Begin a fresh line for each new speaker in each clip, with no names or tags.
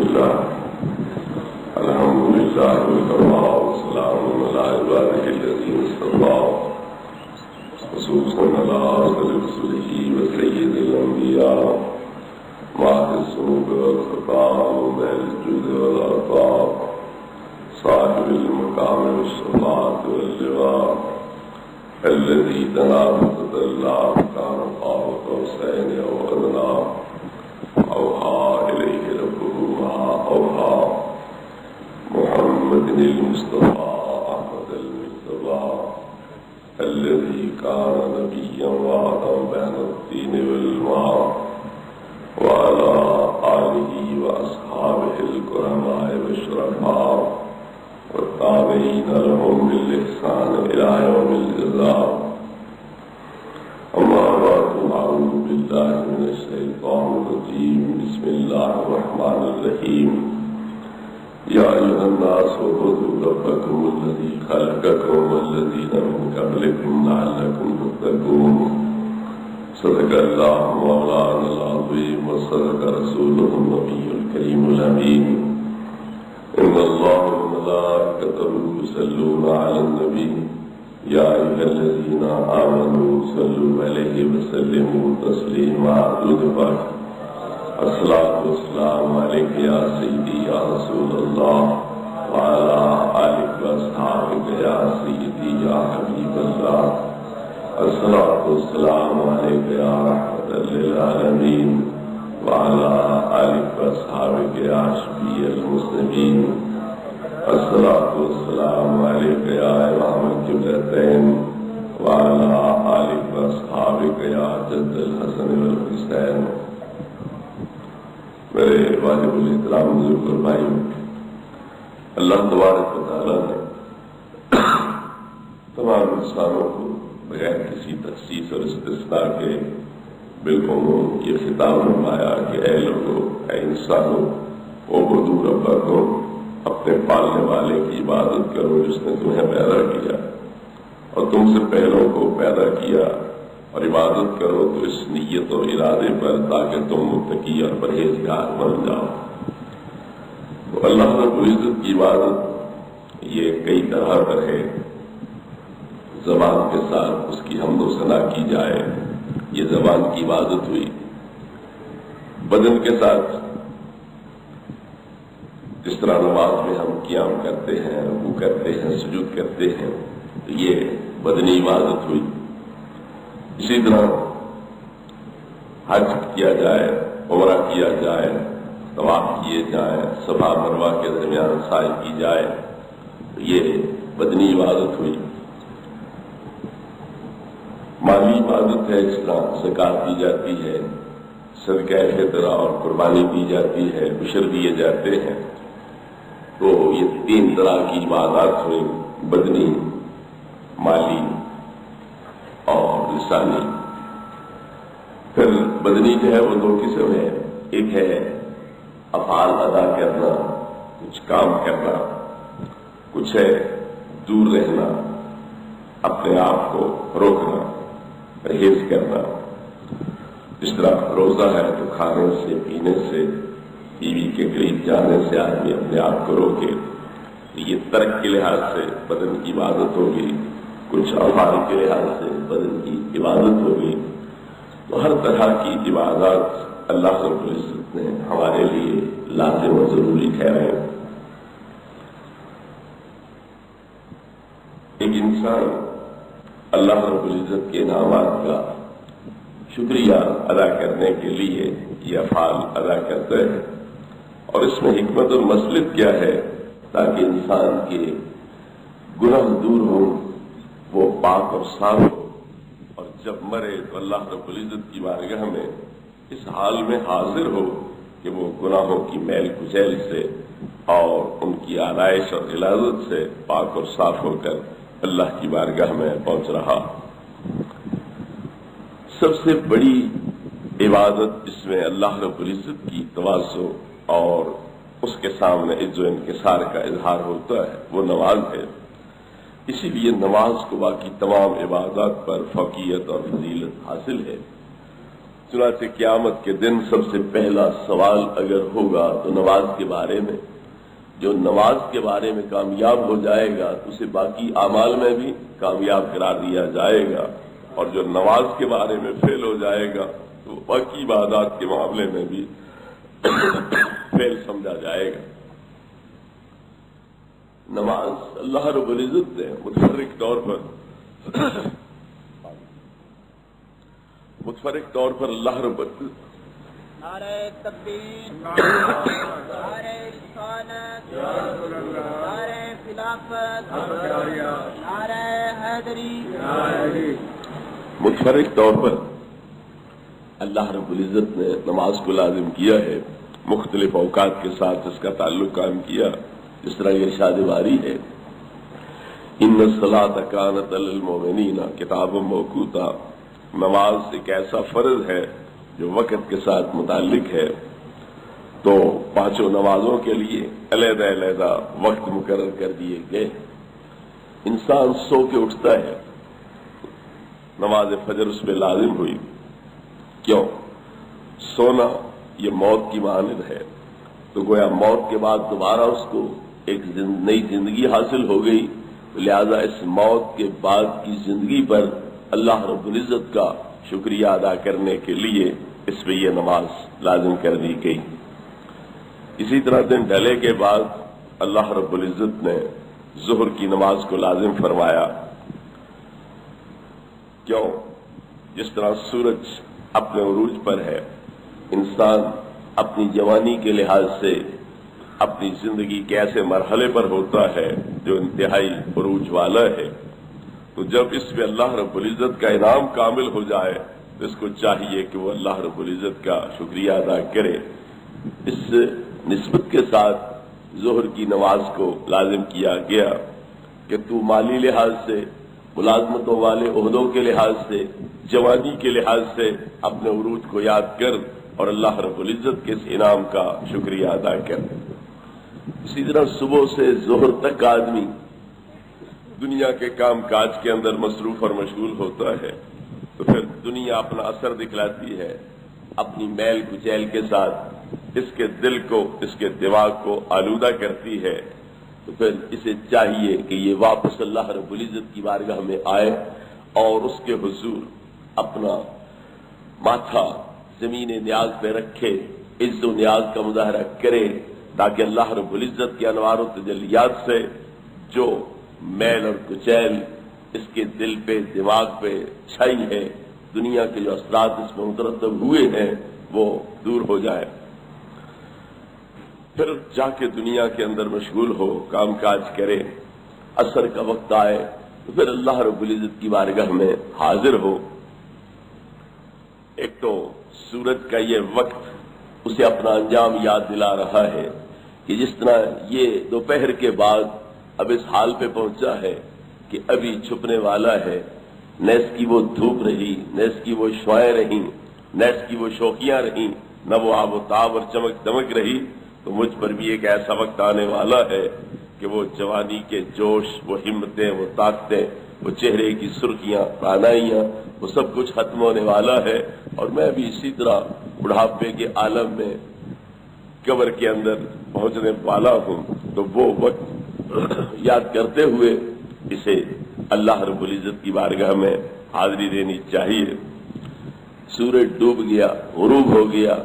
لله الحمد لله وكفى وسلام على عباده الذين اصطفى خصوصا على أفضل رسله وسيد الأنبياء مع الذنوب والخطايا ومع الجود والعطاء صاحب المقام والشفاعة واللواء الذي تنافست الله كان قاب قوسين أو أدنى أوحى إليه ربه ما أوحى محمد المصطفى أحمد المجتبى الذي كان نبيا وعدا بين الدين والماء وعلى آله وأصحابه الكرماء والشرفاء والتابعين لهم بالإحسان إلى يوم الجزاء. أما بعد أعوذ بالله من الشيطان الرجيم. بسم الله الرحمن الرحيم. يا أيها الناس اعبدوا ربكم الذي خلقكم والذين من قبلكم لعلكم تتقون. صدق الله مولانا العظيم وصدق رسوله النبي الكريم الأمين. إن الله وملائكته يصلون على النبي يا أيها الذين آمنوا صلوا عليه وسلموا تسليما. الصلاة والسلام عليك يا سيدي يا رسول الله وعلى آلك وأصحابك يا سيدي يا حبيب الله. الصلاة والسلام عليك يا رحمة للعالمين وعلى آلك وأصحابك يا شفيع المسلمين. الصلاة والسلام عليك يا إمام القبلتين وعلى آلك وأصحابك يا جد الحسن والحسين. میرے واجب الاحترام بزرگ اور بھائیوں، اللہ تبارک و تعالیٰ نے تمام انسانوں کو بغیر کسی تخصیص اور استثناء کے بالعموم یہ خطاب فرمایا کہ اے لوگوں، اے انسانوں، اعبدوا ربکم، اپنے پالنے والے کی عبادت کرو جس نے تمہیں پیدا کیا اور تم سے پہلوں کو پیدا کیا، اور عبادت کرو تو اس نیت و ارادے پر تاکہ تم متقی اور پرہیزگار بن جاؤ. تو اللہ رب العزت کی عبادت یہ کئی طرح پر ہے. زبان کے ساتھ اس کی حمد و ثنا کی جائے، یہ زبان کی عبادت ہوئی. بدن کے ساتھ جس طرح نماز میں ہم قیام کرتے ہیں، رکوع کرتے ہیں، سجود کرتے ہیں، تو یہ بدنی عبادت ہوئی. اسی طرح حج کیا جائے، عمرہ کیا جائے، طواف کیے جائیں، صفا مروہ کے درمیان سعی کی جائے، تو یہ بدنی عبادت ہوئی. مالی عبادت ہے، اس طرح زکوٰۃ دی جاتی ہے، صدقہ فطر اور قربانی دی جاتی ہے، عشر دیے جاتے ہیں. تو یہ تین طرح کی عبادات ہوئی: بدنی، مالی اور لسانی. پھر بدنی جو ہے وہ دو قسم ہے. ایک ہے افعال ادا کرنا، کچھ کام کرنا، کچھ ہے دور رہنا، اپنے آپ کو روکنا، پرہیز کرنا. جس طرح روزہ ہے تو کھانے سے، پینے سے، بیوی کے قریب جانے سے آدمی اپنے آپ کو روکے. یہ ترک کے لحاظ سے بدن کی عبادت ہوگی، کچھ افعال کے لحاظ سے بدن کی عبادت ہوگی. تو ہر طرح کی عبادات اللہ رب العزت نے ہمارے لیے لازم و ضروری ٹھہرائے. ایک انسان اللہ رب العزت کے انعامات کا شکریہ ادا کرنے کے لیے یہ افعال ادا کرتا ہے. اور اس میں حکمت اور مصلحت کیا ہے؟ تاکہ انسان کے گناہ دور ہو، وہ پاک اور صاف ہو، اور جب مرے تو اللہ رب العزت کی بارگاہ میں اس حال میں حاضر ہو کہ وہ گناہوں کی میل کچیل سے اور ان کی آرائش اور غلاظت سے پاک اور صاف ہو کر اللہ کی بارگاہ میں پہنچ رہا. سب سے بڑی عبادت جس میں اللہ رب العزت کی تواضع اور اس کے سامنے عز و انکسار کا اظہار ہوتا ہے وہ نماز ہے. اسی لیے نماز کو باقی تمام عبادات پر فوقیت اور فضیلت حاصل ہے. چنانچہ قیامت کے دن سب سے پہلا سوال اگر ہوگا تو نماز کے بارے میں، جو نماز کے بارے میں کامیاب ہو جائے گا تو اسے باقی اعمال میں بھی کامیاب قرار دیا جائے گا، اور جو نماز کے بارے میں فیل ہو جائے گا تو باقی عبادات کے معاملے میں بھی فیل سمجھا جائے گا۔ نماز اللہ رب العزت نے متفرق طور پر اللہ رب العزت
نعرہ تکبیر، نعرہ رسالت، نعرہ خلافت، نعرہ حیدری،
متفرق طور پر اللہ رب العزت نے نماز کو لازم کیا ہے، مختلف اوقات کے ساتھ اس کا تعلق قائم کیا، جس طرح یہ ارشاد باری ہے ان الصلاۃ کانت علی المؤمنین کتابا موقوتا، نماز ایک ایسا فرض ہے جو وقت کے ساتھ متعلق ہے، تو پانچوں نمازوں کے لیے علیحدہ علیحدہ وقت مقرر کر دیے گئے۔ انسان سو کے اٹھتا ہے، نماز فجر اس پہ لازم ہوئی، کیوں؟ سونا یہ موت کی مانند ہے، تو گویا موت کے بعد دوبارہ اس کو ایک نئی زندگی حاصل ہو گئی، لہذا اس موت کے بعد کی زندگی پر اللہ رب العزت کا شکریہ ادا کرنے کے لیے اس پہ یہ نماز لازم کر دی گئی۔ اسی طرح دن ڈھلے کے بعد اللہ رب العزت نے ظہر کی نماز کو لازم فرمایا، کیوں؟ جس طرح سورج اپنے عروج پر ہے، انسان اپنی جوانی کے لحاظ سے اپنی زندگی کے ایسے مرحلے پر ہوتا ہے جو انتہائی عروج والا ہے، تو جب اس پہ اللہ رب العزت کا انعام کامل ہو جائے تو اس کو چاہیے کہ وہ اللہ رب العزت کا شکریہ ادا کرے۔ اس نسبت کے ساتھ ظہر کی نماز کو لازم کیا گیا کہ تو مالی لحاظ سے، ملازمتوں والے عہدوں کے لحاظ سے، جوانی کے لحاظ سے اپنے عروج کو یاد کر اور اللہ رب العزت کے اس انعام کا شکریہ ادا کر۔ اسی طرح صبح سے ظہر تک آدمی دنیا کے کام کاج کے اندر مصروف اور مشغول ہوتا ہے، تو پھر دنیا اپنا اثر دکھلاتی ہے اپنی میل کچیل کے ساتھ، اس کے دل کو، اس کے دماغ کو آلودہ کرتی ہے، تو پھر اسے چاہیے کہ یہ واپس اللہ رب العزت کی بارگاہ میں آئے اور اس کے حضور اپنا ماتھا زمین نیاز پہ رکھے، عز و نیاز کا مظاہرہ کرے، تاکہ اللہ رب العزت کے انوار و تجلیات سے جو میل اور کچیل اس کے دل پہ، دماغ پہ چھائی ہے، دنیا کے جو اثرات اس میں مترتب ہوئے ہیں، وہ دور ہو جائے، پھر جا کے دنیا کے اندر مشغول ہو، کام کاج کرے، عصر کا وقت آئے تو پھر اللہ رب العزت کی بارگاہ میں حاضر ہو۔ ایک تو سورج کا یہ وقت اسے اپنا انجام یاد دلا رہا ہے کہ جس طرح یہ دوپہر کے بعد اب اس حال پہ پہنچا ہے کہ ابھی چھپنے والا ہے، نہ اس کی وہ دھوپ رہی، نہ اس کی وہ شعائیں رہیں، نہ اس کی وہ شوخیاں رہیں، نہ وہ آب و تاب اور چمک دمک رہی، تو مجھ پر بھی ایک ایسا وقت آنے والا ہے کہ وہ جوانی کے جوش، وہ ہمتیں، وہ طاقتیں، وہ چہرے کی سرخیاں، رعنائیاں، وہ سب کچھ ختم ہونے والا ہے، اور میں بھی اسی طرح بڑھاپے کے عالم میں قبر کے اندر پہنچنے والا ہوں، تو وہ وقت یاد کرتے ہوئے اسے اللہ رب العزت کی بارگاہ میں حاضری دینی چاہیے۔ سورج ڈوب گیا، غروب ہو گیا،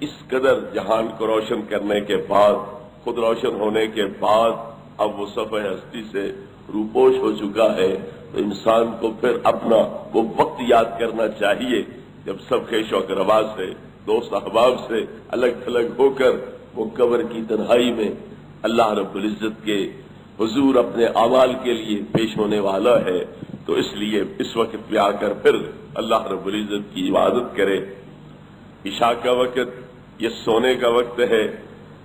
اس قدر جہان کو روشن کرنے کے بعد، خود روشن ہونے کے بعد اب وہ صفحہ ہستی سے روپوش ہو چکا ہے، تو انسان کو پھر اپنا وہ وقت یاد کرنا چاہیے جب سب خیش و اقربا سے، دوست احباب سے الگ تھلگ ہو کر وہ قبر کی تنہائی میں اللہ رب العزت کے حضور اپنے اعمال کے لیے پیش ہونے والا ہے، تو اس لیے اس وقت پہ آ کر پھر اللہ رب العزت کی عبادت کرے۔ عشاء کا وقت یہ سونے کا وقت ہے،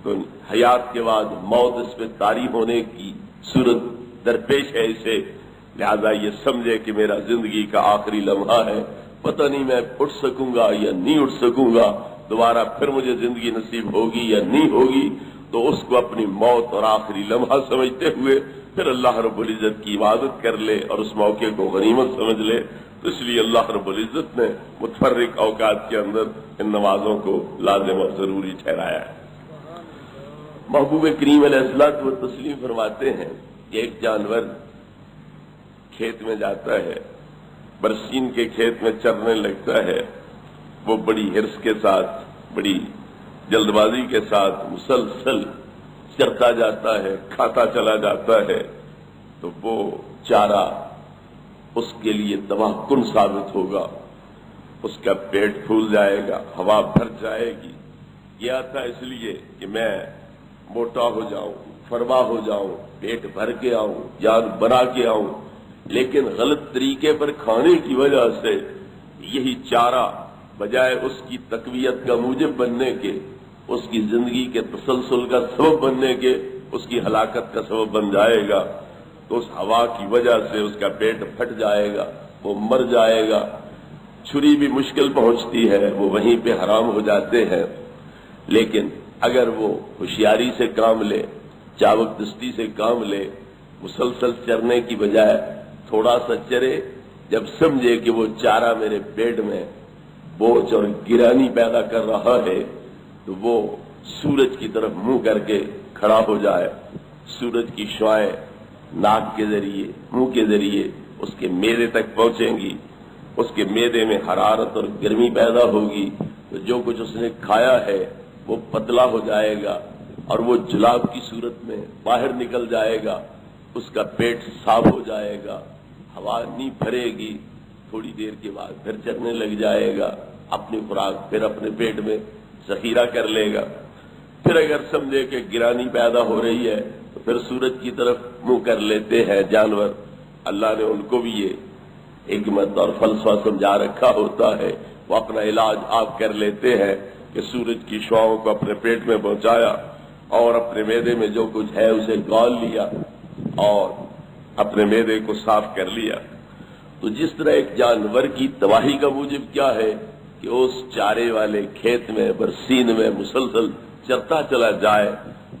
تو حیات کے بعد موت اس پہ طاری ہونے کی صورت درپیش ہے اسے، لہذا یہ سمجھے کہ میرا زندگی کا آخری لمحہ ہے، پتہ نہیں میں اٹھ سکوں گا یا نہیں اٹھ سکوں گا، دوبارہ پھر مجھے زندگی نصیب ہوگی یا نہیں ہوگی، تو اس کو اپنی موت اور آخری لمحہ سمجھتے ہوئے پھر اللہ رب العزت کی عبادت کر لے اور اس موقع کو غنیمت سمجھ لے، تو اس لیے اللہ رب العزت نے متفرق اوقات کے اندر ان نمازوں کو لازم اور ضروری ٹھہرایا ہے۔ محبوب کریم علیہ الصلوۃ والتسلیم فرماتے ہیں کہ ایک جانور کھیت میں جاتا ہے، برسین کے کھیت میں چرنے لگتا ہے، وہ بڑی حرص کے ساتھ، بڑی جلد بازی کے ساتھ مسلسل چرتا جاتا ہے، کھاتا چلا جاتا ہے، تو وہ چارہ اس کے لیے تباہ کن ثابت ہوگا، اس کا پیٹ پھول جائے گا، ہوا بھر جائے گی۔ یہ آتا اس لیے کہ میں موٹا ہو جاؤں، فرما ہو جاؤں، پیٹ بھر کے آؤں، جان بنا کے آؤں، لیکن غلط طریقے پر کھانے کی وجہ سے یہی چارہ بجائے اس کی تقویت کا موجب بننے کے، اس کی زندگی کے تسلسل کا سبب بننے کے، اس کی ہلاکت کا سبب بن جائے گا، تو اس ہوا کی وجہ سے اس کا پیٹ پھٹ جائے گا، وہ مر جائے گا۔ چھری بھی مشکل پہنچتی ہے، وہ وہیں پہ حرام ہو جاتے ہیں۔ لیکن اگر وہ ہوشیاری سے کام لے، چاوک دستی سے کام لے، مسلسل چرنے کی بجائے تھوڑا سا چرے، جب سمجھے کہ وہ چارہ میرے پیٹ میں بوجھ اور گرانی پیدا کر رہا ہے، تو وہ سورج کی طرف منہ کر کے کھڑا ہو جائے، سورج کی شعائیں ناک کے ذریعے، منہ کے ذریعے اس کے معدے تک پہنچیں گی، اس کے معدے میں حرارت اور گرمی پیدا ہوگی، تو جو کچھ اس نے کھایا ہے وہ پتلا ہو جائے گا اور وہ جلاب کی صورت میں باہر نکل جائے گا، اس کا پیٹ صاف ہو جائے گا، ہوا نہیں بھرے گی، تھوڑی دیر کے بعد پھر چرنے لگ جائے گا، اپنی خوراک پھر اپنے پیٹ میں ذخیرہ کر لے گا۔ پھر اگر سمجھے کہ گرانی پیدا ہو رہی ہے تو پھر سورج کی طرف منہ کر لیتے ہیں جانور۔ اللہ نے ان کو بھی یہ حکمت اور فلسفہ سمجھا رکھا ہوتا ہے، وہ اپنا علاج آپ کر لیتے ہیں کہ سورج کی شعاؤں کو اپنے پیٹ میں پہنچایا اور اپنے معدے میں جو کچھ ہے اسے گال لیا اور اپنے معدے کو صاف کر لیا۔ تو جس طرح ایک جانور کی تباہی کا موجب کیا ہے کہ اس چارے والے کھیت میں، برسین میں مسلسل چرتا چلا جائے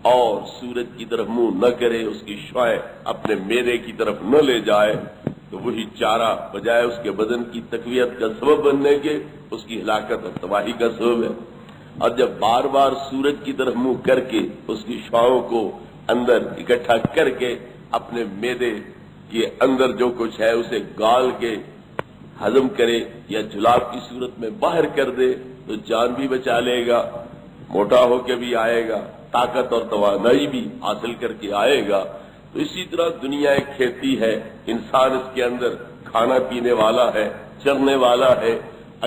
اور سورج کی طرف منہ نہ کرے، اس کی شعاعیں اپنے معدے کی طرف نہ لے جائے، تو وہی چارہ بجائے اس کے بدن کی تقویت کا سبب بننے کے اس کی ہلاکت اور تباہی کا سبب ہے۔ اور جب بار بار سورج کی طرف منہ کر کے اس کی شعاعوں کو اندر اکٹھا کر کے اپنے معدے کے اندر جو کچھ ہے اسے گال کے ہضم کرے یا جلاب کی صورت میں باہر کر دے، تو جان بھی بچا لے گا، موٹا ہو کے بھی آئے گا، طاقت اور توانائی بھی حاصل کر کے آئے گا۔ تو اسی طرح دنیا ایک کھیتی ہے، انسان اس کے اندر کھانا پینے والا ہے، چرنے والا ہے۔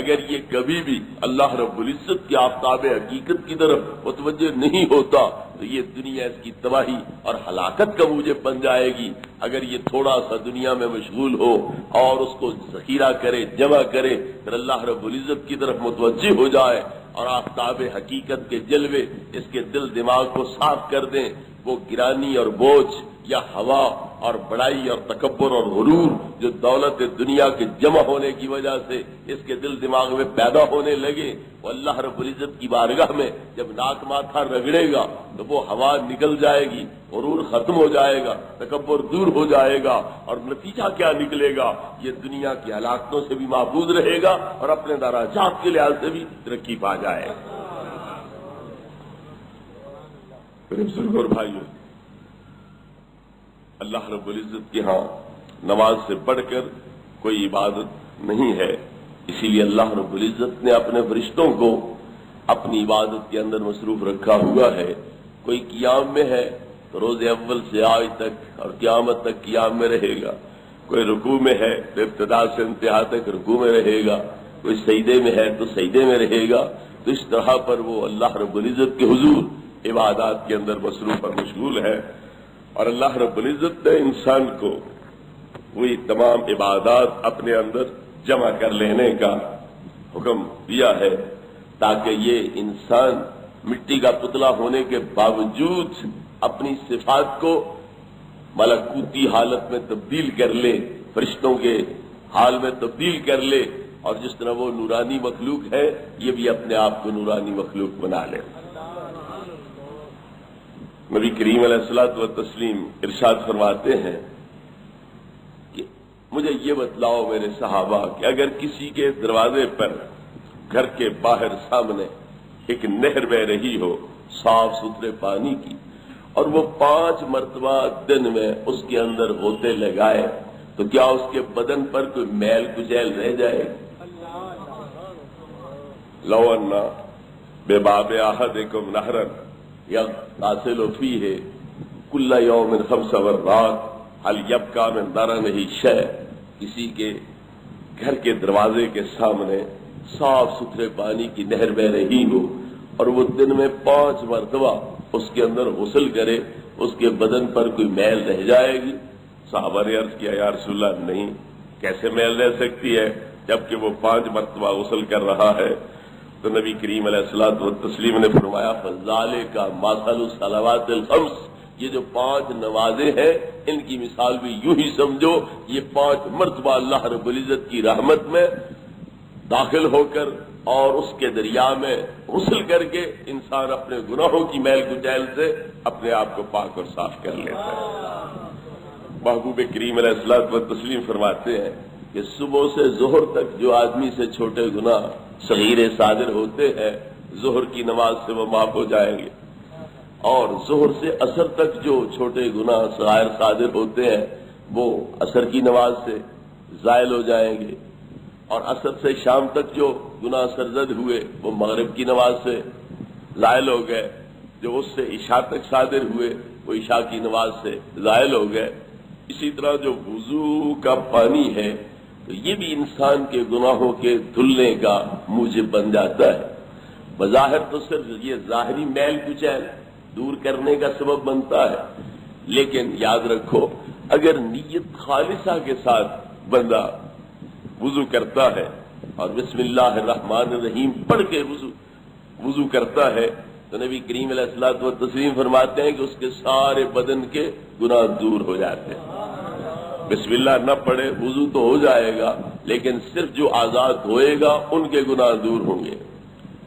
اگر یہ کبھی بھی اللہ رب العزت کی آفتاب حقیقت کی طرف متوجہ نہیں ہوتا تو یہ دنیا اس کی تباہی اور ہلاکت کا موجب بن جائے گی۔ اگر یہ تھوڑا سا دنیا میں مشغول ہو اور اس کو ذخیرہ کرے، جمع کرے، پھر اللہ رب العزت کی طرف متوجہ ہو جائے اور آفتاب حقیقت کے جلوے اس کے دل دماغ کو صاف کر دیں، وہ گرانی اور بوجھ یا ہوا اور بڑائی اور تکبر اور غرور جو دولت دنیا کے جمع ہونے کی وجہ سے اس کے دل دماغ میں پیدا ہونے لگے، وہ اللہ رب العزت کی بارگاہ میں جب ناک ماتھا رگڑے گا تو وہ ہوا نکل جائے گی، غرور ختم ہو جائے گا، تکبر دور ہو جائے گا، اور نتیجہ کیا نکلے گا؟ یہ دنیا کی ہلاکتوں سے بھی محفوظ رہے گا اور اپنے دراجات کے لحاظ سے بھی ترقی پا جائے گا۔ میرے بزرگوں اور بھائیوں، اللہ رب العزت کے ہاں نماز سے بڑھ کر کوئی عبادت نہیں ہے، اسی لیے اللہ رب العزت نے اپنے فرشتوں کو اپنی عبادت کے اندر مصروف رکھا ہوا ہے۔ کوئی قیام میں ہے تو روز اول سے آج تک اور قیامت تک قیام میں رہے گا، کوئی رکوع میں ہے تو ابتدا سے انتہا تک رکوع میں رہے گا، کوئی سجدے میں ہے تو سجدے میں رہے گا۔ تو اس طرح پر وہ اللہ رب العزت کے حضور عبادات کے اندر مصروف اور مشغول ہے، اور اللہ رب العزت نے انسان کو وہی تمام عبادات اپنے اندر جمع کر لینے کا حکم دیا ہے تاکہ یہ انسان مٹی کا پتلا ہونے کے باوجود اپنی صفات کو ملکوتی حالت میں تبدیل کر لے، فرشتوں کے حال میں تبدیل کر لے، اور جس طرح وہ نورانی مخلوق ہے یہ بھی اپنے آپ کو نورانی مخلوق بنا لے۔ نبی کریم علیہ الصلوۃ والتسلیم ارشاد فرماتے ہیں کہ مجھے یہ بتلاؤ میرے صحابہ کہ اگر کسی کے دروازے پر گھر کے باہر سامنے ایک نہر بہ رہی ہو صاف ستھرے پانی کی، اور وہ 5 مرتبہ دن میں اس کے اندر غوطے لگائے، تو کیا اس کے بدن پر کوئی میل کچیل رہ جائے؟ لو ان بباب احدکم نہرا یغتسل فیہ کل یوم 5 مرات هل یبقی من درنہ شیء، کسی کے گھر کے دروازے کے سامنے صاف ستھرے پانی کی نہر بہ رہی ہو اور وہ دن میں 5 مرتبہ اس کے اندر غسل کرے، اس کے بدن پر کوئی میل رہ جائے گی؟ صحابہ نے عرض کیا یا رسول اللہ نہیں، کیسے میل رہ سکتی ہے جبکہ وہ 5 مرتبہ غسل کر رہا ہے؟ تو نبی کریم علیہ الصلوۃ والتسلیم نے فرمایا فذالک مثل الصلوات الخمس، یہ جو 5 نمازیں ہیں ان کی مثال بھی یوں ہی سمجھو، یہ 5 مرتبہ اللہ رب العزت کی رحمت میں داخل ہو کر اور اس کے دریا میں غسل کر کے انسان اپنے گناہوں کی میل کچیل سے اپنے آپ کو پاک اور صاف کر لیتا ہے۔ محبوب کریم علیہ الصلوۃ والتسلیم فرماتے ہیں کہ صبح سے ظہر تک جو آدمی سے چھوٹے گناہ صغیرے صادر ہوتے ہیں ظہر کی نماز سے وہ معاف ہو جائیں گے، اور ظہر سے عصر تک جو چھوٹے گناہ صغائر صادر ہوتے ہیں وہ عصر کی نماز سے زائل ہو جائیں گے، اور عصر سے شام تک جو گناہ سرزد ہوئے وہ مغرب کی نماز سے زائل ہو گئے، جو اس سے عشاء تک صادر ہوئے وہ عشاء کی نماز سے زائل ہو گئے۔ اسی طرح جو وضو کا پانی ہے تو یہ بھی انسان کے گناہوں کے دھلنے کا موجب بن جاتا ہے۔ بظاہر تو صرف یہ ظاہری میل کچیل دور کرنے کا سبب بنتا ہے، لیکن یاد رکھو اگر نیت خالصہ کے ساتھ بندہ وضو کرتا ہے اور بسم اللہ الرحمن الرحیم پڑھ کے وضو کرتا ہے تو نبی کریم علیہ الصلوۃ والتسلیم فرماتے ہیں کہ اس کے سارے بدن کے گناہ دور ہو جاتے ہیں۔ بسم اللہ نہ پڑھے وضو تو ہو جائے گا، لیکن صرف جو آزاد ہوئے گا ان کے گناہ دور ہوں گے،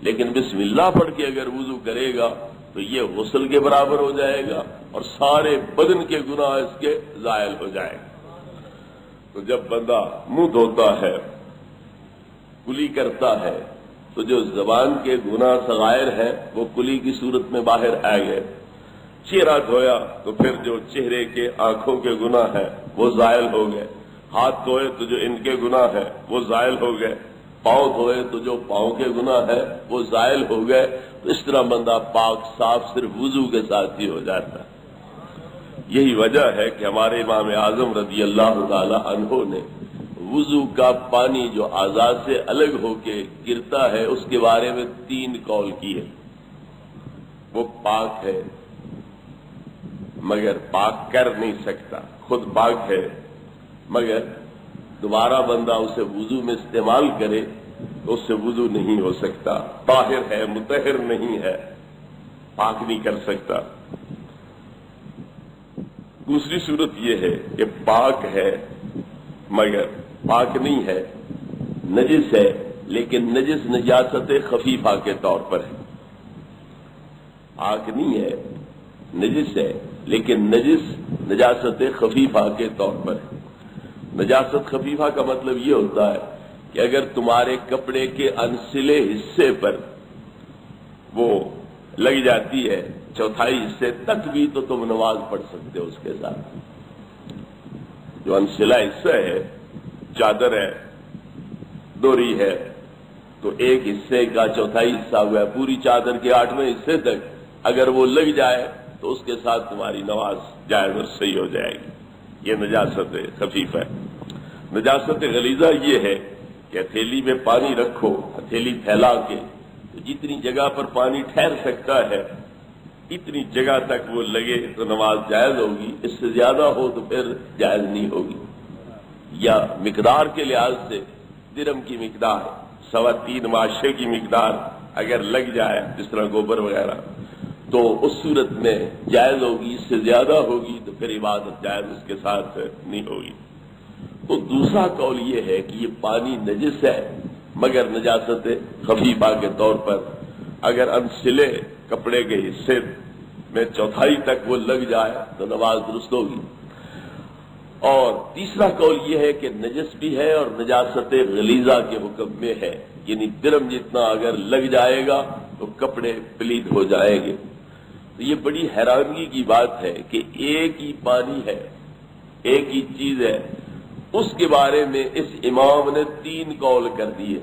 لیکن بسم اللہ پڑھ کے اگر وضو کرے گا تو یہ غسل کے برابر ہو جائے گا اور سارے بدن کے گناہ اس کے زائل ہو جائیں گے۔ تو جب بندہ منہ دھوتا ہے، کلی کرتا ہے، تو جو زبان کے گناہ صغائر ہیں وہ کلی کی صورت میں باہر آ گئے، چہرہ دھویا تو پھر جو چہرے کے آنکھوں کے گناہ ہیں وہ زائل ہو گئے، ہاتھ دھوئے تو جو ان کے گناہ ہیں وہ زائل ہو گئے، پاؤں دھوئے تو جو پاؤں کے گناہ ہیں وہ زائل ہو گئے۔ تو اس طرح بندہ پاک صاف صرف وضو کے ساتھ ہی ہو جاتا ہے۔ یہی وجہ ہے کہ ہمارے امام اعظم رضی اللہ تعالی عنہ نے وضو کا پانی جو اعضاء سے الگ ہو کے گرتا ہے اس کے بارے میں 3 قول کیے۔ وہ پاک ہے مگر پاک کر نہیں سکتا، خود پاک ہے مگر دوبارہ بندہ اسے وضو میں استعمال کرے تو اس سے وضو نہیں ہو سکتا، طاہر ہے مطہر نہیں ہے، پاک نہیں کر سکتا۔ دوسری صورت یہ ہے کہ پاک ہے مگر پاک نہیں ہے، نجس ہے لیکن نجس نجاست خفیفہ کے طور پر ہے، پاک نہیں ہے نجس ہے لیکن نجس نجاست خفیفہ کے طور پر ہے۔ نجاست خفیفہ کا مطلب یہ ہوتا ہے کہ اگر تمہارے کپڑے کے انسلے حصے پر وہ لگ جاتی ہے 1/4 حصے تک بھی تو تم نماز پڑھ سکتے ہو اس کے ساتھ۔ جو انسلا حصہ ہے، چادر ہے، ڈوری ہے، تو ایک حصے کا 1/4 حصہ ہوا، پوری چادر کے 8ویں حصے تک اگر وہ لگ جائے تو اس کے ساتھ تمہاری نماز جائز اور صحیح ہو جائے گی۔ یہ نجاست خفیف ہے۔ نجاست غلیظہ یہ ہے کہ ہتھیلی میں پانی رکھو، ہتھیلی پھیلا کے، تو جتنی جگہ پر پانی ٹھہر سکتا ہے اتنی جگہ تک وہ لگے تو نماز جائز ہوگی، اس سے زیادہ ہو تو پھر جائز نہیں ہوگی۔ یا مقدار کے لحاظ سے درم کی مقدار 3.25 ماشے کی مقدار اگر لگ جائے جس طرح گوبر وغیرہ تو اس صورت میں جائز ہوگی، اس سے زیادہ ہوگی تو پھر عبادت جائز اس کے ساتھ نہیں ہوگی۔ تو دوسرا قول یہ ہے کہ یہ پانی نجس ہے مگر نجاست خفیفہ کے طور پر، اگر انسلے کپڑے کے حصے میں چوتھائی تک وہ لگ جائے تو نماز درست ہوگی۔ اور تیسرا قول یہ ہے کہ نجس بھی ہے اور نجاست غلیظہ کے حکم میں ہے، یعنی درم جتنا اگر لگ جائے گا تو کپڑے پلید ہو جائیں گے۔ تو یہ بڑی حیرانگی کی بات ہے کہ ایک ہی پانی ہے، ایک ہی چیز ہے، اس کے بارے میں اس امام نے 3 قول کر دیے۔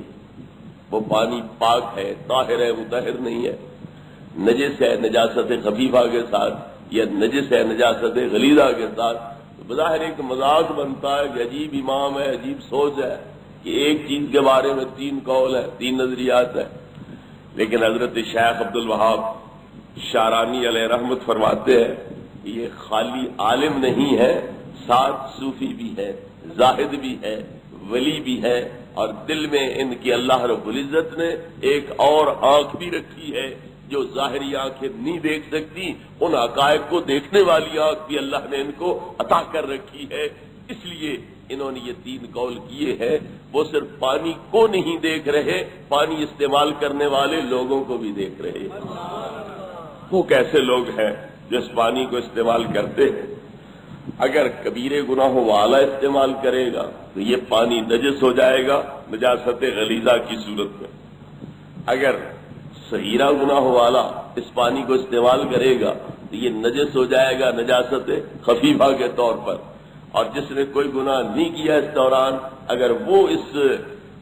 وہ پانی پاک ہے، طاہر ہے، مطہر نہیں ہے، نجس ہے نجاست خفیفہ کے ساتھ، یا نجس ہے نجاست غلیظہ کے ساتھ۔ بظاہر ایک مذاق بنتا ہے کہ عجیب امام ہے، عجیب سوچ ہے کہ ایک چیز کے بارے میں 3 قول ہے، 3 نظریات ہیں۔ لیکن حضرت شیخ عبد الوہاب شارانی علیہ رحمت فرماتے ہیں کہ یہ خالی عالم نہیں ہے، ساتھ صوفی بھی ہے، زاہد بھی ہے، ولی بھی ہے، اور دل میں ان کی اللہ رب العزت نے ایک اور آنکھ بھی رکھی ہے جو ظاہری آنکھیں نہیں دیکھ سکتی، ان حقائق کو دیکھنے والی آنکھ بھی اللہ نے ان کو عطا کر رکھی ہے۔ اس لیے انہوں نے یہ 3 قول کیے ہیں۔ وہ صرف پانی کو نہیں دیکھ رہے، پانی استعمال کرنے والے لوگوں کو بھی دیکھ رہے ہیں۔ وہ کیسے لوگ ہیں جو اس پانی کو استعمال کرتے ہیں؟ اگر کبیرے گناہوں والا استعمال کرے گا تو یہ پانی نجس ہو جائے گا نجاست غلیظہ کی صورت میں۔ اگر صغیرہ گناہ والا اس پانی کو استعمال کرے گا تو یہ نجس ہو جائے گا نجاست خفیفہ کے طور پر۔ اور جس نے کوئی گناہ نہیں کیا اس دوران، اگر وہ اس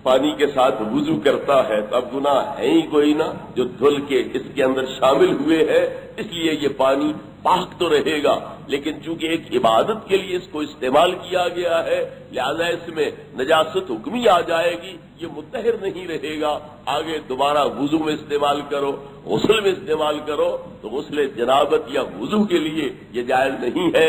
پانی کے ساتھ وضو کرتا ہے تو اب گناہ ہے ہی کوئی نہ جو دھل کے اس کے اندر شامل ہوئے ہے، اس لیے یہ پانی پاک تو رہے گا، لیکن چونکہ ایک عبادت کے لیے اس کو استعمال کیا گیا ہے لہذا اس میں نجاست حکمی آ جائے گی، یہ مطہر نہیں رہے گا۔ آگے دوبارہ وضو میں استعمال کرو، غسل میں استعمال کرو تو غسل جنابت یا وضو کے لیے یہ جائز نہیں ہے۔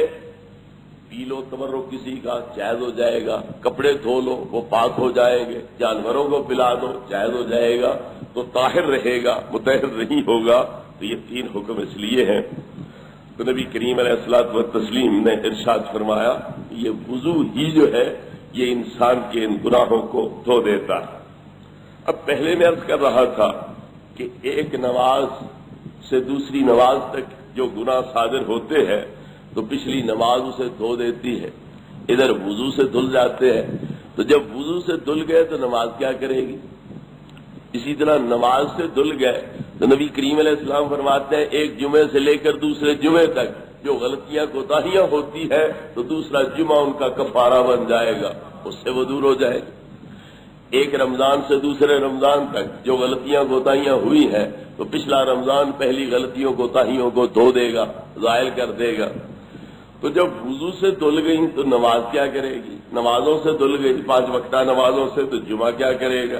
پی لو تبرک کسی کا، جائز ہو جائے گا، کپڑے دھو لو وہ پاک ہو جائیں گے، جانوروں کو پلا دو جائز ہو جائے گا، تو طاہر رہے گا، مطہر نہیں ہوگا۔ تو یہ 3 حکم اس لیے ہیں۔ تو نبی کریم علیہ الصلوۃ والتسلیم نے ارشاد فرمایا یہ وضو ہی جو ہے یہ انسان کے ان گناہوں کو دھو دیتا ہے۔ اب پہلے میں عرض کر رہا تھا کہ ایک نماز سے دوسری نماز تک جو گناہ صادر ہوتے ہیں تو پچھلی نماز اسے دھو دیتی ہے۔ ادھر وضو سے دھل جاتے ہیں، تو جب وضو سے دھل گئے تو نماز کیا کرے گی؟ اسی طرح نماز سے دھل گئے تو نبی کریم علیہ السلام فرماتے ہیں ایک جمعے سے لے کر دوسرے جمعے تک جو غلطیاں کوتاہیاں ہوتی ہے تو دوسرا جمعہ ان کا کفارہ بن جائے گا، اس سے وہ دور ہو جائے گا۔ ایک رمضان سے دوسرے رمضان تک جو غلطیاں کوتاہیاں ہوئی ہیں تو پچھلا رمضان پہلی غلطیوں کوتاہیوں کو دھو دے گا، زائل کر دے گا۔ تو جب وضو سے دھل گئی تو نماز کیا کرے گی؟ نمازوں سے دھل گئی 5 وقتہ نمازوں سے تو جمعہ کیا کرے گا؟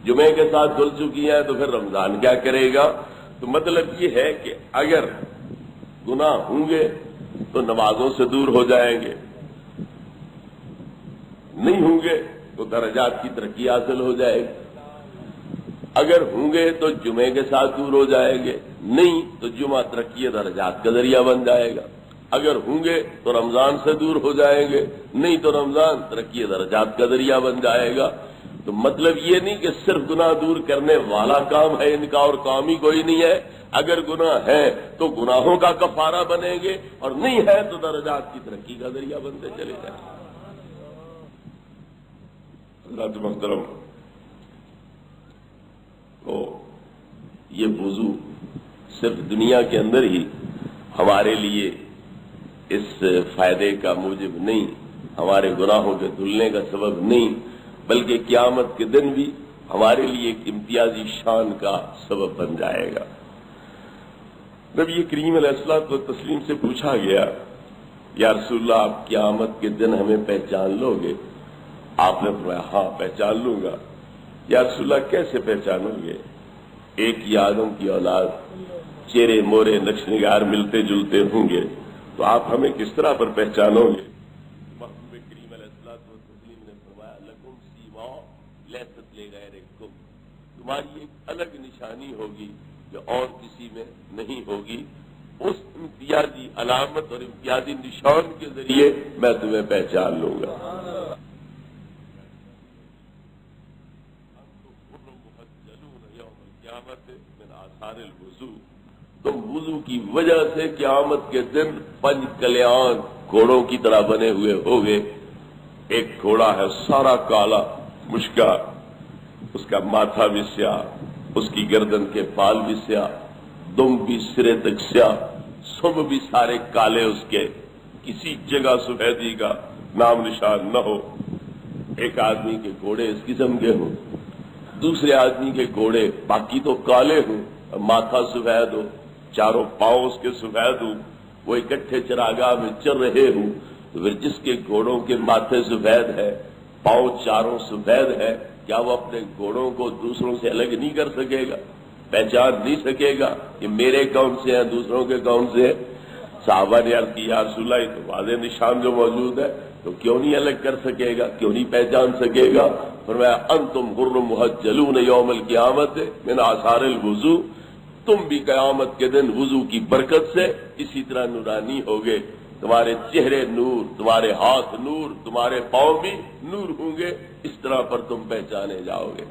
جمعے کے ساتھ دھل چکی ہے تو پھر رمضان کیا کرے گا؟ تو مطلب یہ ہے کہ اگر گناہ ہوں گے تو نمازوں سے دور ہو جائیں گے، نہیں ہوں گے تو درجات کی ترقی حاصل ہو جائے گی، اگر ہوں گے تو جمعے کے ساتھ دور ہو جائیں گے، نہیں تو جمعہ ترقی درجات کا ذریعہ بن جائے گا، اگر ہوں گے تو رمضان سے دور ہو جائیں گے، نہیں تو رمضان ترقی درجات کا ذریعہ بن جائے گا۔ تو مطلب یہ نہیں کہ صرف گناہ دور کرنے والا کام ہے ان کا اور کام ہی کوئی نہیں ہے، اگر گناہ ہے تو گناہوں کا کفارہ بنیں گے اور نہیں ہے تو درجات کی ترقی کا ذریعہ بنتے چلے جائیں گے۔ حضرات محترم، تو یہ وضو صرف دنیا کے اندر ہی ہمارے لیے اس فائدے کا موجب نہیں، ہمارے گناہوں کے دھلنے کا سبب نہیں، بلکہ قیامت کے دن بھی ہمارے لیے ایک امتیازی شان کا سبب بن جائے گا۔ نبی کریم علیہ الصلوۃ والتسلیم سے پوچھا گیا یا رسول اللہ آپ قیامت کے دن ہمیں پہچان لو گے؟ آپ نے فرمایا ہاں پہچان لوں گا۔ یا رسول اللہ کیسے پہچانوں گے؟ ایک ہی آدم کی اولاد، چہرے مورے نقش نگار ملتے جلتے ہوں گے، تو آپ ہمیں کس طرح پر پہچانو گے؟ محبوب کریم علیہ الصلوۃ والتسلیم نے فرمایا لکم سیما لیست لغیرکم، تمہاری ایک الگ نشانی ہوگی جو اور کسی میں نہیں ہوگی، اس امتیازی علامت اور امتیازی نشان کے ذریعے میں تمہیں پہچان لوں گا۔ من آثار الوضو، تم وضو کی وجہ سے قیامت کے دن 5 کلیان گھوڑوں کی طرح بنے ہوئے ہوگے. ایک گھوڑا ہے سارا کالا مشکا، اس کا ماتھا بھی سیاہ، اس کی گردن کے بال بھی سیاہ، دم بھی سرے تک سیاہ، سم بھی سارے کالے، اس کے کسی جگہ سفیدی کا نام نشان نہ ہو. ایک آدمی کے گھوڑے اس قسم کے ہوں، دوسرے آدمی کے گھوڑے باقی تو کالے ہوں، ماتھا سفید ہو، چاروں پاؤں اس کے سفید ہوں، وہ اکٹھے چراگاہ میں چل رہے ہوں. تو پھر جس کے گھوڑوں کے ماتھے سفید ہے، پاؤں چاروں سفید ہے، کیا وہ اپنے گھوڑوں کو دوسروں سے الگ نہیں کر سکے گا؟ پہچان نہیں سکے گا کہ میرے کون سے ہیں دوسروں کے کون سے ہیں؟ صحابہ نے عرض کی یا رسول اللہ، یہ تو واضح نشان جو موجود ہے تو کیوں نہیں الگ کر سکے گا، کیوں نہیں پہچان سکے گا؟ فرمایا انتم غر محجلون یوم القیامت من آثار الوضو، تم بھی قیامت کے دن وضو کی برکت سے اسی طرح نورانی ہوگے. تمہارے چہرے نور، تمہارے ہاتھ نور، تمہارے پاؤں بھی نور ہوں گے، اس طرح پر تم پہچانے جاؤ گے.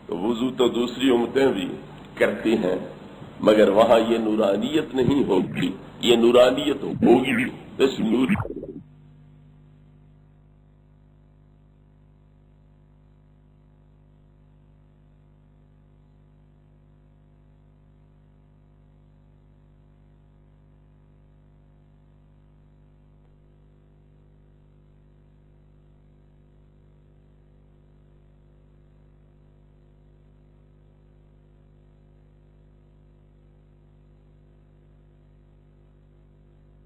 تو وضو تو دوسری امتیں بھی کرتی ہیں، مگر وہاں یہ نورانیت نہیں ہوگی. یہ نورانیت ہوگی بھی اس نور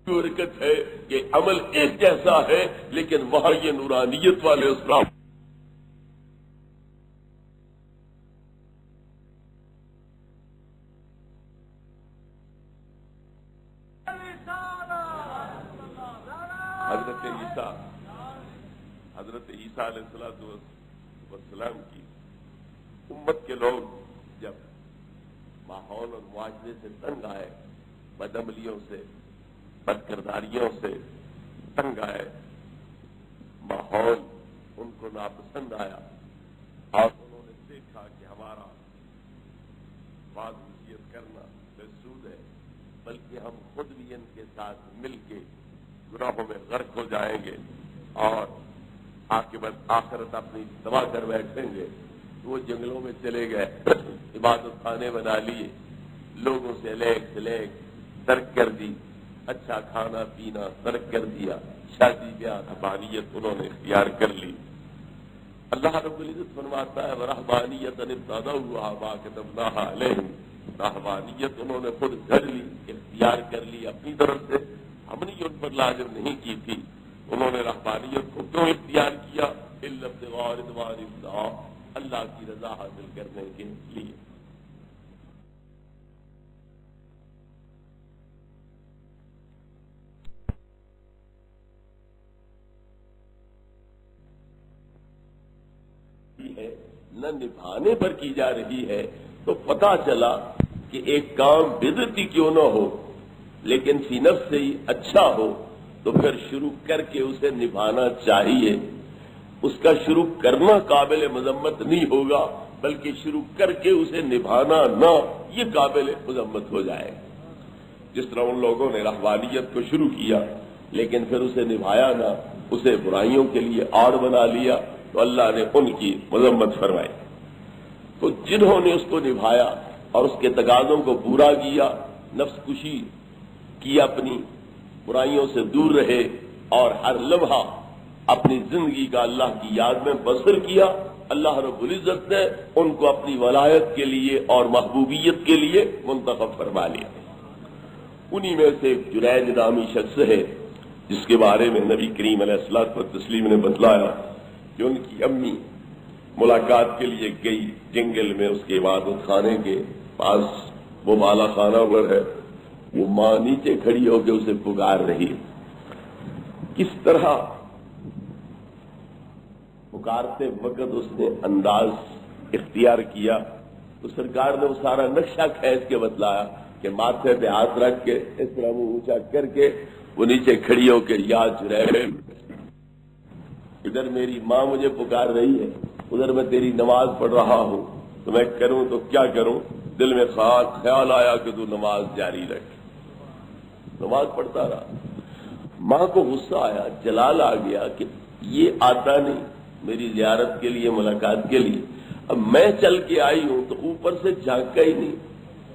برکت ہے کہ عمل ایک جیسا ہے، لیکن وہاں یہ نورانیت والے اسلام حضرت عیسیٰ علیہ السلام کی امت کے لوگ جب ماحول اور معاشرے سے تنگ آئے، بدعملیوں سے، بد کرداریوں سے تنگ آئے، ماحول ان کو ناپسند آیا اور انہوں نے دیکھا کہ ہمارا بات نصیحت کرنا بے سود ہے، بلکہ ہم خود بھی ان کے ساتھ مل کے گناہوں میں غرق ہو جائیں گے اور عاقبت آخرت اپنی تباہ کر بیٹھیں گے. تو وہ جنگلوں میں چلے گئے، عبادت خانے بنا لیے، لوگوں سے لیک سلیک ترک کر دی، اچھا کھانا پینا ترک کر دیا، شادی بیاہ رہبانیت انہوں نے اختیار کر لی. اللہ رب العزت فرماتا ہے وَرَهْبَانِيَّةً ابْتَدَعُوهَا مَا كَتَبْنَاهَا عَلَيْهِمْ، رہبانیت انہوں نے خود گھڑ لی، اختیار کر لی اپنی طرف سے، ہم نے ان پر لازم نہیں کی تھی. انہوں نے رہبانیت کو کیوں اختیار کیا؟ إِلَّا ابْتِغَاءَ رِضْوَانِ اللَّهِ، اللہ کی رضا حاصل کرنے کے لیے. نہ نبھانے پر کی جا رہی ہے، تو پتہ چلا کہ ایک کام بدعتی کیوں نہ ہو لیکن فی نفس سے ہی اچھا ہو تو پھر شروع کر کے اسے نبھانا چاہیے. اس کا شروع کرنا قابل مذمت نہیں ہوگا، بلکہ شروع کر کے اسے نبھانا نہ، یہ قابل مذمت ہو جائے. جس طرح ان لوگوں نے رہبانیت کو شروع کیا لیکن پھر اسے نبھایا نہ، اسے برائیوں کے لیے آڑ بنا لیا، تو اللہ نے ان کی مذمت فرمائی. تو جنہوں نے اس کو نبھایا اور اس کے تقاضوں کو پورا کیا، نفس کشی کی، اپنی برائیوں سے دور رہے اور ہر لمحہ اپنی زندگی کا اللہ کی یاد میں بسر کیا، اللہ رب العزت نے ان کو اپنی ولایت کے لیے اور محبوبیت کے لیے منتخب فرما لیا. انہی میں سے ایک جنید نامی شخص ہے جس کے بارے میں نبی کریم علیہ الصلوۃ والتسلیم نے بتلایا کہ ان کی امی ملاقات کے لیے گئی جنگل میں، اس کے عبادت خانے کے پاس وہ بالا خانہ پر ہے، وہ ماں نیچے کھڑی ہو کے اسے پکار رہی. کس طرح پکارتے وقت اس نے انداز اختیار کیا تو سرکار نے وہ سارا نقشہ کھینچ کے بتلایا کہ ماتھے پہ ہاتھ رکھ کے اس طرح وہ اونچا کر کے وہ نیچے کھڑی ہو کے یا جریب، ادھر میری ماں مجھے پکار رہی ہے، ادھر میں تیری نماز پڑھ رہا ہوں، تو میں کروں تو کیا کروں؟ دل میں خیال آیا کہ تو نماز جاری رکھ. نماز پڑھتا رہا. ماں کو غصہ آیا، جلال آ گیا کہ یہ آتا نہیں میری زیارت کے لیے، ملاقات کے لیے. اب میں چل کے آئی ہوں تو اوپر سے جھانکا ہی نہیں،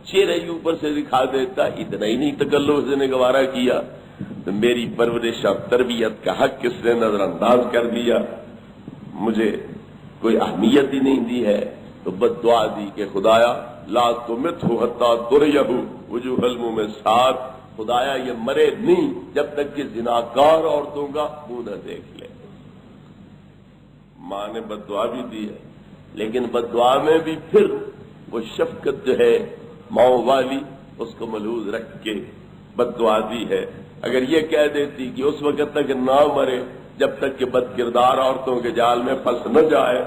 چہرہ ہی اوپر سے دکھا دیتا، اتنا ہی نہیں تکلف سے نے گوارا کیا. تو میری پرورش اور تربیت کا حق کس نے نظر انداز کر دیا، مجھے کوئی اہمیت ہی نہیں دی ہے. تو بد دعا دی کہ خدایا لا تمتہ حتی تریہ وجوہ الممسات، خدایا یہ مرے نہیں جب تک کہ زناکار عورتوں کا منہ نہ دیکھ لے. ماں نے بد دعا بھی دی ہے، لیکن بد دعا میں بھی پھر وہ شفقت جو ہے ماں والی اس کو ملحوظ رکھ کے بد دعا دی ہے. اگر یہ کہہ دیتی کہ اس وقت تک نہ مرے جب تک کہ بد کردار عورتوں کے جال میں پھنس نہ جائے،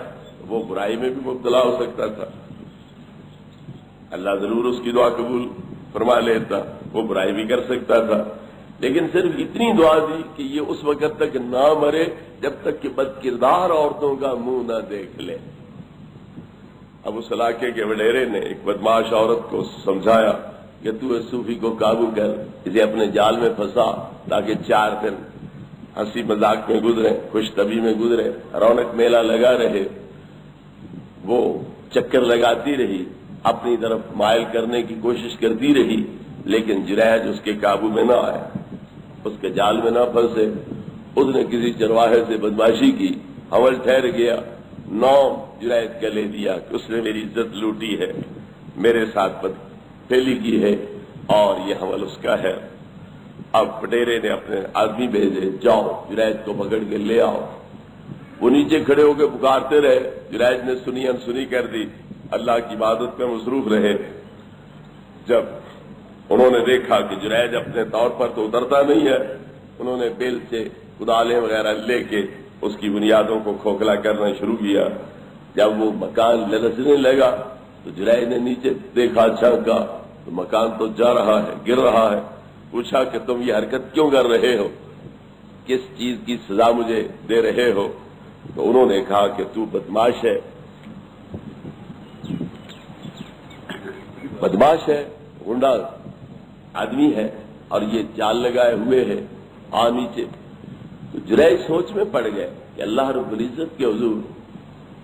وہ برائی میں بھی مبتلا ہو سکتا تھا. اللہ ضرور اس کی دعا قبول فرما لیتا، وہ برائی بھی کر سکتا تھا، لیکن صرف اتنی دعا دی کہ یہ اس وقت تک نہ مرے جب تک کہ بد کردار عورتوں کا منہ نہ دیکھ لے. اب اس علاقے کے وڈیرے نے ایک بدماش عورت کو سمجھایا کہ تو اس صوفی کو قابو کر، اسے اپنے جال میں پھنسا تاکہ 4 دن ہنسی مذاق میں گزرے، خوش طبی میں گزرے، رونق میلہ لگا رہے. وہ چکر لگاتی رہی، اپنی طرف مائل کرنے کی کوشش کرتی رہی، لیکن جریج اس کے قابو میں نہ آئے، اس کے جال میں نہ پھنسے. اس نے کسی چرواہے سے بدماشی کی، حمل ٹھہر گیا، نام جریج کا لے دیا کہ اس نے میری عزت لوٹی ہے، میرے ساتھ بد پھیلی کی ہے اور یہ حمل اس کا ہے. اب پٹیرے نے اپنے آدمی بھیجے، جاؤ جریج کو پکڑ کے لے آؤ. وہ نیچے کھڑے ہو کے پکارتے رہے، جریج نے سنی انسنی کر دی، اللہ کی عبادت میں مصروف رہے. جب انہوں نے دیکھا کہ جریج اپنے طور پر تو اترتا نہیں ہے، انہوں نے بیل سے کدالیں وغیرہ لے کے اس کی بنیادوں کو کھوکھلا کرنا شروع کیا. جب وہ مکان لرزنے لگا تو جریج نے نیچے دیکھا، جھانکا تو مکان تو جا رہا ہے، گر رہا ہے. پوچھا کہ تم یہ حرکت کیوں کر رہے ہو، کس چیز کی سزا مجھے دے رہے ہو؟ تو انہوں نے کہا کہ تو بدماش ہے، بدماش ہے، غنڈا آدمی ہے اور یہ جال لگائے ہوئے ہے، آ نیچے. تو جریج سوچ میں پڑ گئے کہ اللہ رب العزت کے حضور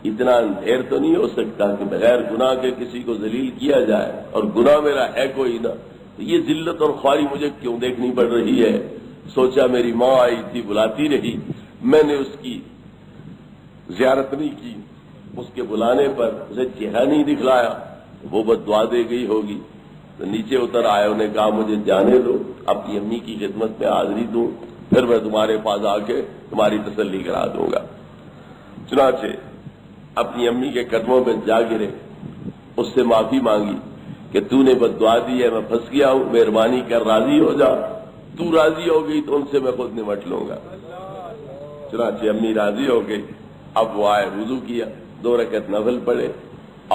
اتنا اندھیر تو نہیں ہو سکتا کہ بغیر گناہ کے کسی کو ذلیل کیا جائے، اور گناہ میرا ہے کوئی نہ، تو یہ ذلت اور خواری مجھے کیوں دیکھنی پڑ رہی ہے. سوچا میری ماں آئی تھی، بلاتی رہی، میں نے اس کی زیارت نہیں کی، اس کے بلانے پر اسے چہرہ نہیں دکھلایا، وہ بد دعا دے گئی ہوگی. تو نیچے اتر آئے، انہوں نے کہا مجھے جانے دو، اپنی امی کی خدمت میں حاضری دوں، پھر میں تمہارے پاس آ کے تمہاری تسلی کرا دوں گا. چنانچہ اپنی امی کے قدموں پہ جا گرے، اس سے معافی مانگی کہ تو نے بد دعا دی ہے، میں پھنس گیا ہوں، مہربانی کر راضی ہو جا، تو راضی ہو گئی تو ان سے میں خود نمٹ لوں گا. چنانچہ امی راضی ہو گئی. اب وہ آئے، وضو کیا، 2 رکعت نفل پڑھے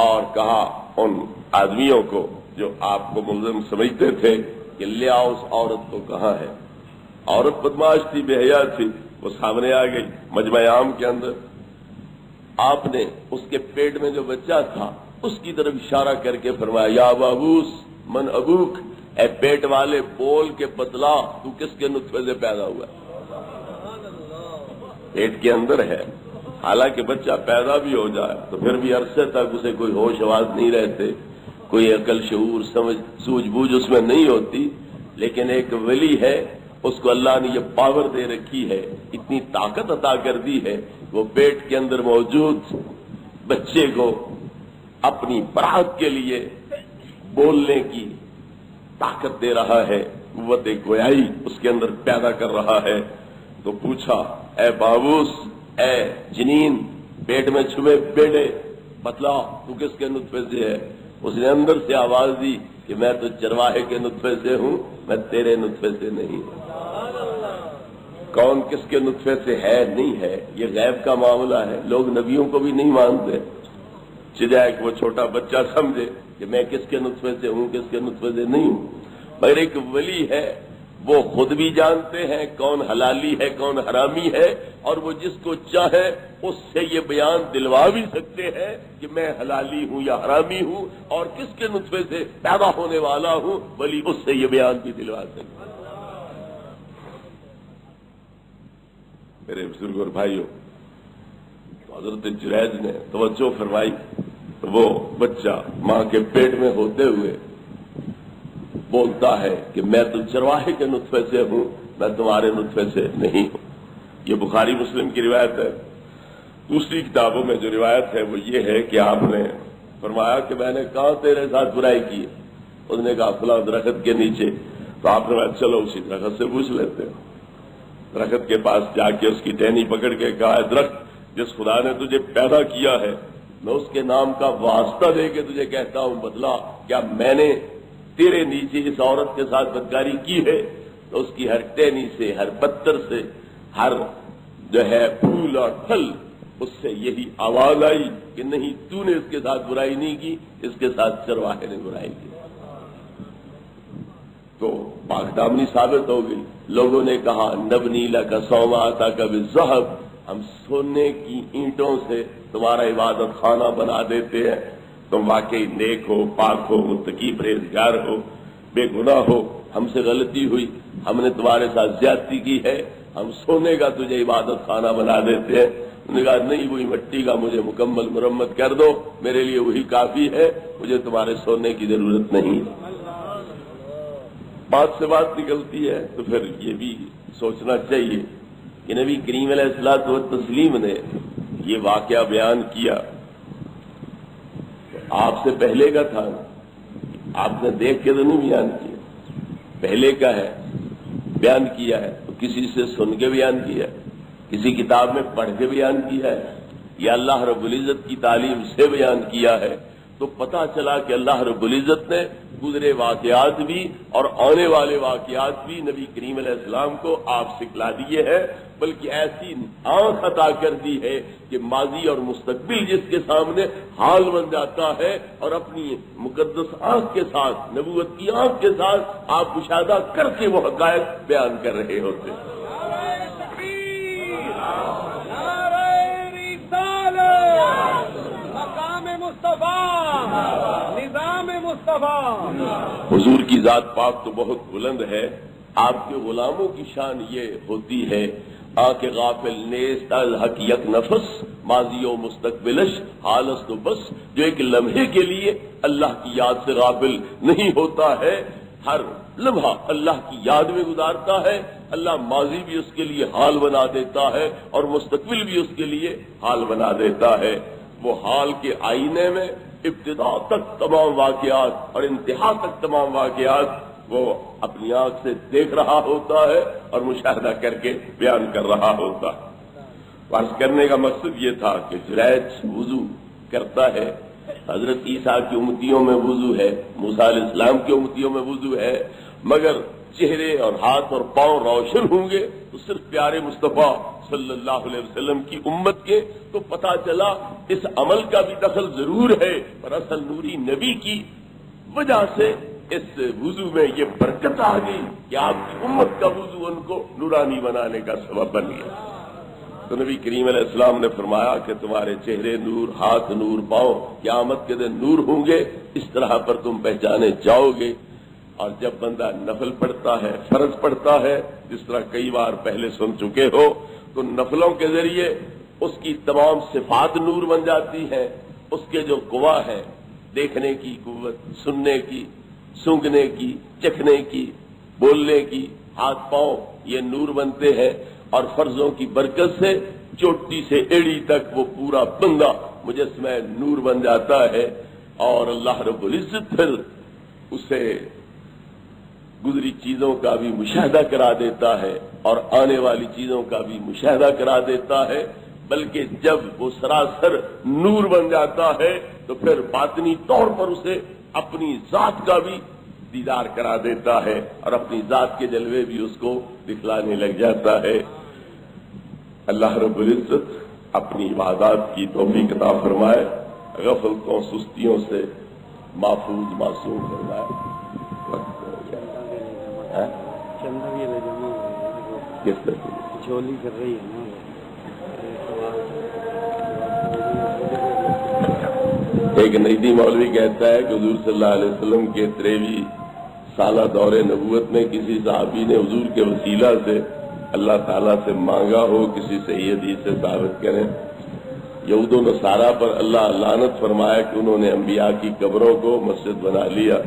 اور کہا ان آدمیوں کو جو آپ کو ملزم سمجھتے تھے کہ لے آؤ اس عورت کو، کہاں ہے. عورت بدماش تھی، بے حیا تھی، وہ سامنے آ گئی مجمع عام کے اندر. آپ نے اس کے پیٹ میں جو بچہ تھا اس کی طرف اشارہ کر کے فرمایا، یا بابوس من ابوک، اے پیٹ والے بول کے بتلا تو کس کے نطفے سے پیدا ہوا. پیٹ کے اندر ہے، حالانکہ بچہ پیدا بھی ہو جائے تو پھر بھی عرصے تک اسے کوئی ہوش آواز نہیں رہتے، کوئی عقل شعور سمجھ سوجھ بوجھ اس میں نہیں ہوتی. لیکن ایک ولی ہے، اس کو اللہ نے یہ پاور دے رکھی ہے، اتنی طاقت عطا کر دی ہے، وہ پیٹ کے اندر موجود بچے کو اپنی برات کے لیے بولنے کی طاقت دے رہا ہے، قوت گویائی اس کے اندر پیدا کر رہا ہے. تو پوچھا، اے بابوس، اے جنین، پیٹ میں چھپے بیٹے، بتلا تو کس کے نطفے سے ہے. اس نے اندر سے آواز دی کہ میں تو چرواہے کے نطفے سے ہوں، میں تیرے نطفے سے نہیں. کون کس کے نطفے سے ہے نہیں ہے یہ غیب کا معاملہ ہے، لوگ نبیوں کو بھی نہیں مانتے. چاہے کہ وہ چھوٹا بچہ سمجھے کہ میں کس کے نطفے سے ہوں، کس کے نطفے سے نہیں ہوں. مگر ایک ولی ہے، وہ خود بھی جانتے ہیں کون حلالی ہے کون حرامی ہے، اور وہ جس کو چاہے اس سے یہ بیان دلوا بھی سکتے ہیں کہ میں حلالی ہوں یا حرامی ہوں اور کس کے نطفے سے پیدا ہونے والا ہوں، ولی اس سے یہ بیان بھی دلوا سکتے ہیں۔ میرے بزرگ اور بھائیوں، حضرت جریج نے توجہ فرمائی، وہ بچہ ماں کے پیٹ میں ہوتے ہوئے بولتا ہے کہ میں تو چرواہے کے نطفے سے ہوں، میں تمہارے نطفے سے نہیں ہوں۔ یہ بخاری مسلم کی روایت ہے۔ دوسری کتابوں میں جو روایت ہے وہ یہ ہے کہ آپ نے فرمایا کہ میں نے کہاں تیرے ساتھ برائی کی؟ اس نے کہا فلاں درخت کے نیچے۔ تو آپ نے کہا چلو اسی درخت سے پوچھ لیتے ہیں۔ درخت کے پاس جا کے اس کی ٹہنی پکڑ کے کہا، درخت جس خدا نے تجھے پیدا کیا ہے، میں اس کے نام کا واسطہ دے کے تجھے کہتا ہوں بدلا، کیا میں نے تیرے نیچے اس عورت کے ساتھ بدکاری کی ہے؟ تو اس کی ہر ٹہنی سے، ہر پتھر سے، ہر جو ہے پھول اور پھل، اس سے یہی آواز آئی کہ نہیں، تو نے اس کے ساتھ برائی نہیں کی، اس کے ساتھ چرواہے نے برائی کی۔ تو پاک دامنی ثابت ہو گئی۔ لوگوں نے کہا نبنی لک صومعتک بالذھب، ہم سونے کی اینٹوں سے تمہارا عبادت خانہ بنا دیتے ہیں، تم واقعی نیک ہو، پاک ہو، متقی پرہیزگار ہو، بے گناہ ہو، ہم سے غلطی ہوئی، ہم نے تمہارے ساتھ زیادتی کی ہے، ہم سونے کا تجھے عبادت خانہ بنا دیتے ہیں۔ انہوں نے کہا نہیں، وہی مٹی کا مجھے مکمل مرمت کر دو، میرے لیے وہی کافی ہے، مجھے تمہارے سونے کی ضرورت نہیں۔ بات سے بات نکلتی ہے تو پھر یہ بھی سوچنا چاہیے کہ نبی کریم علیہ الصلوۃ والتسلیم نے یہ واقعہ بیان کیا، آپ سے پہلے کا تھا، آپ نے دیکھ کے تو نہیں بیان کیا، پہلے کا ہے، بیان کیا ہے تو کسی سے سن کے بیان کیا ہے، کسی کتاب میں پڑھ کے بیان کیا ہے، یا اللہ رب العزت کی تعلیم سے بیان کیا ہے، تو پتہ چلا کہ اللہ رب العزت نے گزرے واقعات بھی اور آنے والے واقعات بھی نبی کریم علیہ السلام کو آپ سکھلا دیے ہیں، بلکہ ایسی آنکھ عطا کر دی ہے کہ ماضی اور مستقبل جس کے سامنے حال بن جاتا ہے، اور اپنی مقدس آنکھ کے ساتھ، نبوت کی آنکھ کے ساتھ آپ مشاہدہ کر کے وہ حقائق بیان کر رہے ہوتے ہیں۔
نظام مصطفیٰ،
حضور کی ذات پاک تو بہت بلند ہے، آپ کے غلاموں کی شان یہ ہوتی ہے، آنکھ غافل نیست از حق یک نفس، ماضی و مستقبلش حالست و بس، جو ایک لمحے کے لیے اللہ کی یاد سے غافل نہیں ہوتا ہے، ہر لمحہ اللہ کی یاد میں گزارتا ہے، اللہ ماضی بھی اس کے لیے حال بنا دیتا ہے اور مستقبل بھی اس کے لیے حال بنا دیتا ہے۔ وہ حال کے آئینے میں ابتدا تک تمام واقعات اور انتہا تک تمام واقعات وہ اپنی آنکھ سے دیکھ رہا ہوتا ہے اور مشاہدہ کر کے بیان کر رہا ہوتا ہے۔ عرض کرنے کا مقصد یہ تھا کہ جریج وضو کرتا ہے، حضرت عیسیٰ کی امتیوں میں وضو ہے، موسیٰ علیہ السلام کی امتیوں میں وضو ہے، مگر چہرے اور ہاتھ اور پاؤں روشن ہوں گے تو صرف پیارے مصطفیٰ صلی اللہ علیہ وسلم کی امت کے، تو پتہ چلا اس عمل کا بھی دخل ضرور ہے، پر اصل نوری نبی کی وجہ سے اس وضو میں یہ برکت آ گئی کہ آپ کی امت کا وضو ان کو نورانی بنانے کا سبب بن گیا۔ تو نبی کریم علیہ السلام نے فرمایا کہ تمہارے چہرے نور، ہاتھ نور، پاؤں قیامت کے دن نور ہوں گے، اس طرح پر تم پہچانے جاؤ گے۔ اور جب بندہ نفل پڑھتا ہے، فرض پڑھتا ہے، جس طرح کئی بار پہلے سن چکے ہو، تو نفلوں کے ذریعے اس کی تمام صفات نور بن جاتی ہیں، اس کے جو قوا ہے، دیکھنے کی قوت، سننے کی، سونگھنے کی، چکھنے کی، بولنے کی، ہاتھ پاؤں یہ نور بنتے ہیں، اور فرضوں کی برکت سے چوٹی سے ایڑی تک وہ پورا بندہ مجسمہ نور بن جاتا ہے، اور اللہ رب العزت پھر اسے گزری چیزوں کا بھی مشاہدہ کرا دیتا ہے اور آنے والی چیزوں کا بھی مشاہدہ کرا دیتا ہے، بلکہ جب وہ سراسر نور بن جاتا ہے تو پھر باطنی طور پر اسے اپنی ذات کا بھی دیدار کرا دیتا ہے اور اپنی ذات کے جلوے بھی اس کو دکھلانے لگ جاتا ہے۔ اللہ رب العزت اپنی عبادات کی توفیق عطا فرمائے، غفلتوں سستیوں سے محفوظ معصوم فرمائے۔
چندہ بھی جمع
کس طرح
جھولی کر رہی ہے نا،
ایک نیدی مولوی کہتا ہے کہ حضور صلی اللہ علیہ وسلم کے 23 سالہ دور نبوت میں کسی صحابی نے حضور کے وسیلہ سے اللہ تعالیٰ سے مانگا ہو، کسی صحیح حدیث سے ثابت کریں۔ یہود و نصارہ پر اللہ لعنت فرمایا کہ انہوں نے انبیاء کی قبروں کو مسجد بنا لیا،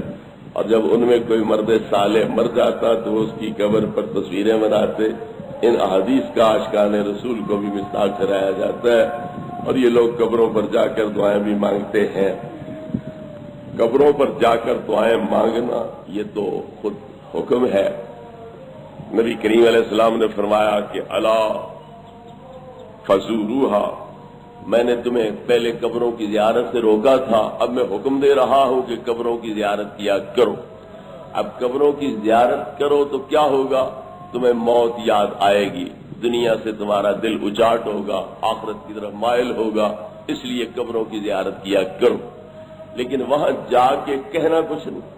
اور جب ان میں کوئی مرد صالح مر جاتا تو وہ اس کی قبر پر تصویریں بناتے۔ ان احادیث کا عاشقان رسول کو بھی مصداق ٹھہرایا جاتا ہے، اور یہ لوگ قبروں پر جا کر دعائیں بھی مانگتے ہیں۔ قبروں پر جا کر دعائیں مانگنا یہ تو خود حکم ہے۔ نبی کریم علیہ السلام نے فرمایا کہ الا فزوروہا، میں نے تمہیں پہلے قبروں کی زیارت سے روکا تھا، اب میں حکم دے رہا ہوں کہ قبروں کی زیارت کیا کرو۔ اب قبروں کی زیارت کرو تو کیا ہوگا؟ تمہیں موت یاد آئے گی، دنیا سے تمہارا دل اچاٹ ہوگا، آخرت کی طرف مائل ہوگا، اس لیے قبروں کی زیارت کیا کرو۔ لیکن وہاں جا کے کہنا کچھ نہیں،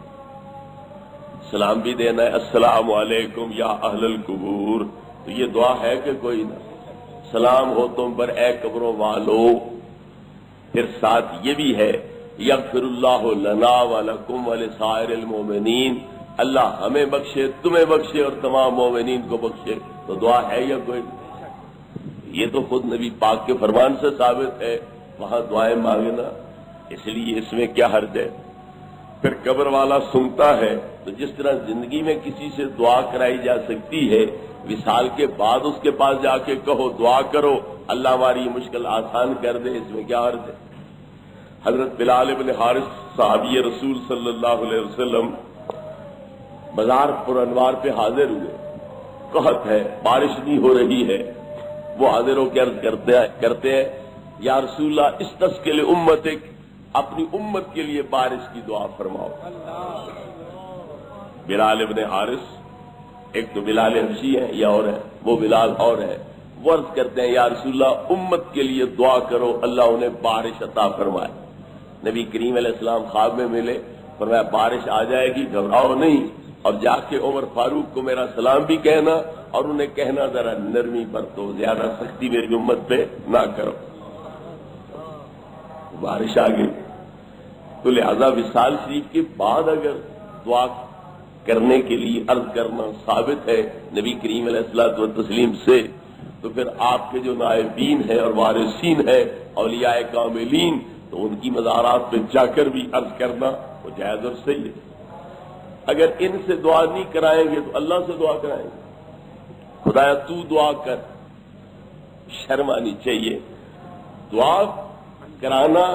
سلام بھی دینا ہے، السلام علیکم یا اہل القبور، تو یہ دعا ہے کہ کوئی نہ؟ سلام ہو تم پر اے قبروں والو۔ پھر ساتھ یہ بھی ہے یغفر اللہ لنا ولکم ولسائر المؤمنین، اللہ ہمیں بخشے، تمہیں بخشے اور تمام مومنین کو بخشے، تو دعا ہے یا کوئی؟ یہ تو خود نبی پاک کے فرمان سے ثابت ہے، وہاں دعائیں مانگنا، اس لیے اس میں کیا حرج ہے؟ پھر قبر والا سنتا ہے، تو جس طرح زندگی میں کسی سے دعا کرائی جا سکتی ہے، وصال کے بعد اس کے پاس جا کے کہو دعا کرو اللہ ہماری یہ مشکل آسان کر دے، اس میں کیا حرج ہے؟ حضرت بلال ابن حارث صحابی رسول صلی اللہ علیہ وسلم بازار پر انوار پہ حاضر ہوئے، قحط ہے، بارش نہیں ہو رہی ہے، وہ حاضر ہو کے عرض کرتے ہیں یا رسول اللہ استسقِ لأمتک، اپنی امت کے لیے بارش کی دعا فرماؤ۔ بلال ابن حارث، ایک تو بلال حبشی ہے یا اور ہے، وہ بلال اور ہے، وہ عرض کرتے ہیں یا رسول اللہ امت کے لیے دعا کرو اللہ انہیں بارش عطا فرمائے۔ نبی کریم علیہ السلام خواب میں ملے، فرمایا بارش آ جائے گی، گھبراؤ نہیں، اور جا کے عمر فاروق کو میرا سلام بھی کہنا، اور انہیں کہنا ذرا نرمی برتو، زیادہ سختی میری امت پہ نہ کرو۔ بارش آ گئی، تو لہذا وصال شریف کے بعد اگر دعا کرنے کے لیے عرض کرنا ثابت ہے نبی کریم علیہ الصلوۃ والتسلیم سے، تو پھر آپ کے جو نائبین ہیں اور وارثین ہیں اولیاء کاملین، تو ان کی مزارات پہ جا کر بھی عرض کرنا وہ جائز اور صحیح ہے۔ اگر ان سے دعا نہیں کرائیں گے تو اللہ سے دعا کرائیں گے، خدایا تو دعا کر، شرم آنی چاہیے۔ دعا کرانا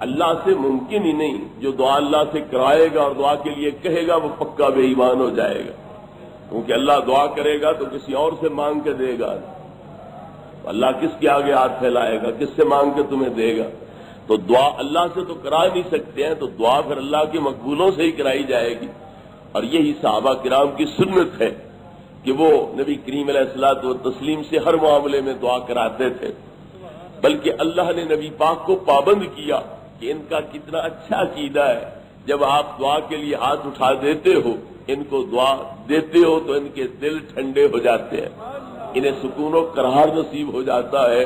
اللہ سے ممکن ہی نہیں، جو دعا اللہ سے کرائے گا اور دعا کے لیے کہے گا وہ پکا بے ایمان ہو جائے گا، کیونکہ اللہ دعا کرے گا تو کسی اور سے مانگ کے دے گا، اللہ کس کے آگے ہاتھ پھیلائے گا، کس سے مانگ کے تمہیں دے گا؟ تو دعا اللہ سے تو کرا نہیں سکتے ہیں، تو دعا پھر اللہ کے مقبولوں سے ہی کرائی جائے گی۔ اور یہی صحابہ کرام کی سنت ہے کہ وہ نبی کریم علیہ الصلوۃ والتسلیم سے ہر معاملے میں دعا کراتے تھے، بلکہ اللہ نے نبی پاک کو پابند کیا کہ ان کا کتنا اچھا عقیدہ ہے، جب آپ دعا کے لیے ہاتھ اٹھا دیتے ہو، ان کو دعا دیتے ہو تو ان کے دل ٹھنڈے ہو جاتے ہیں، انہیں سکون و قرار نصیب ہو جاتا ہے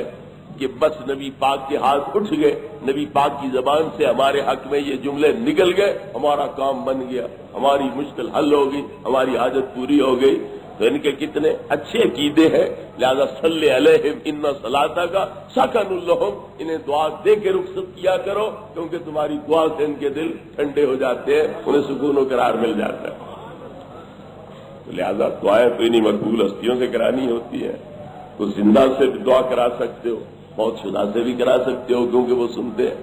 کہ بس نبی پاک کے ہاتھ اٹھ گئے، نبی پاک کی زبان سے ہمارے حق میں یہ جملے نکل گئے، ہمارا کام بن گیا، ہماری مشکل حل ہو گئی، ہماری حاجت پوری ہو گئی۔ تو ان کے کتنے اچھے عقیدے ہیں، لہذا صلی علیہم ان صلاتک سکن لہم، انہیں دعا دے کے رخصت کیا کرو، کیونکہ تمہاری دعا سے ان کے دل ٹھنڈے ہو جاتے ہیں، انہیں سکون و قرار مل جاتا ہے۔ تو لہذا دعائیں تو انہیں مقبول ہستیوں سے کرانی ہوتی ہے، تو زندہ سے بھی دعا کرا سکتے ہو، موت شدہ سے بھی کرا سکتے ہو، کیونکہ وہ سنتے ہیں۔